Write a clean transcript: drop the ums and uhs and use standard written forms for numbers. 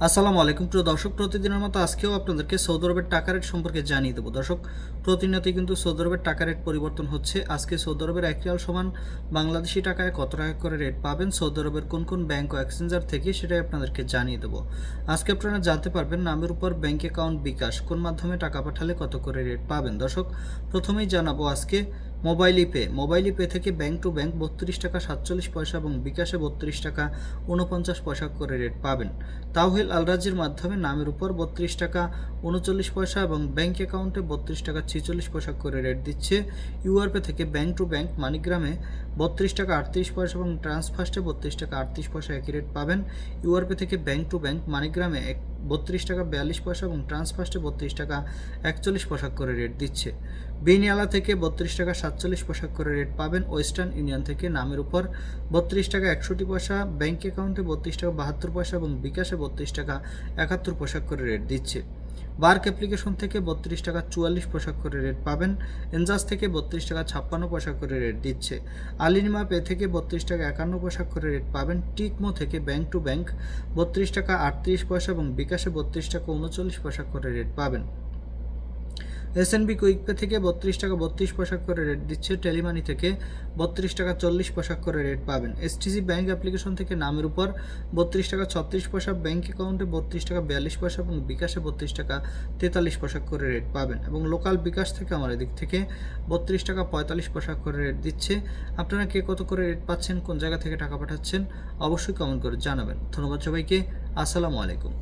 আসসালামু আলাইকুম প্রিয় দর্শক, প্রতিদিনের মতো আজকেও আপনাদেরকে সৌদি আরবের টাকা রেট সম্পর্কে জানিয়ে দেবো। দর্শক, প্রতিনিয়তই কিন্তু সৌদি আরবের টাকা রেট পরিবর্তন হচ্ছে। আজকে সৌদি আরবের 1 রিয়াল সমান বাংলাদেশি টাকায় কত টাকা করে রেট পাবেন সৌদি আরবের কোন কোন ব্যাংক ও এক্সচেঞ্জার থেকে, সেটাই আপনাদেরকে জানিয়ে দেবো। আজকে আপনারা জানতে পারবেন নামের উপর ব্যাংক অ্যাকাউন্ট বিকাশ কোন মাধ্যমে টাকা পাঠালে কত করে রেট পাবেন। দর্শক, প্রথমেই জানাবো আজকে মোবাইল পে থেকে ব্যাংক টু ব্যাংক 32 টাকা 47 পয়সা এবং বিকাশে 32 টাকা 49 পয়সা করে রেট পাবেন। তাওহিল আলরাজির মাধ্যমে নামের উপর 32 টাকা 39 পয়সা এবং ব্যাংক অ্যাকাউন্টে 32 টাকা 46 পয়সা করে রেট দিচ্ছে। ইউআরপে থেকে ব্যাংক টু ব্যাংক মানিগ্রামে 32 টাকা 38 পয়সা এবং ট্রান্সফার্স্টে 32 টাকা 38 পয়সা একই রেট পাবেন। ইউআরপে থেকে ব্যাংক টু ব্যাংক মানিগ্রামে 32 টাকা 42 পয়সা এবং ট্রান্সফার্স্টে 32 টাকা 41 পয়সা করে রেট দিচ্ছে। বিনিয়ালা থেকে 32 টাকা 47 পয়সা করে রেট পাবেন। ওয়েস্টার্ন ইউনিয়ন থেকে নামের উপর 32 টাকা 61 পয়সা, ব্যাংক অ্যাকাউন্টে 32 টাকা 72 পয়সা এবং বিকাশে 32 টাকা 71 পয়সা করে রেট দিচ্ছে। বার্ক অ্যাপ্লিকেশন থেকে 32 টাকা 44 পয়সা করে রেট পাবেন। এনজাস থেকে 32 টাকা 56 পয়সা করে রেট দিচ্ছে। আলিনিমা পে থেকে 32 টাকা 51 পয়সা করে রেট পাবেন। টিকমো থেকে ব্যাংক টু ব্যাংক 32 টাকা 38 পয়সা এবং বিকাশে 32 টাকা 39 পয়সা করে রেট পাবেন। এসএনবি কুইকপে থেকে 32 টাকা 32 পয়সা করে রেট দিচ্ছে। টেলিমানি থেকে 32 টাকা 40 পয়সা করে রেট পাবেন। এসটিসি ব্যাংক অ্যাপ্লিকেশন থেকে নামের উপর 32 টাকা 36 পয়সা, ব্যাংক অ্যাকাউন্টে 32 টাকা 42 পয়সা এবং বিকাশে 32 টাকা 43 পয়সা করে রেট পাবেন। এবং লোকাল বিকাশ থেকে আমার এদিক থেকে 32 টাকা 45 পয়সা করে রেট দিচ্ছে। আপনারা কে কত করে রেট পাচ্ছেন, কোন জায়গা থেকে টাকা পাঠাচ্ছেন, অবশ্যই কমেন্ট করে জানাবেন। ধন্যবাদ সবাইকে। আসসালামু আলাইকুম।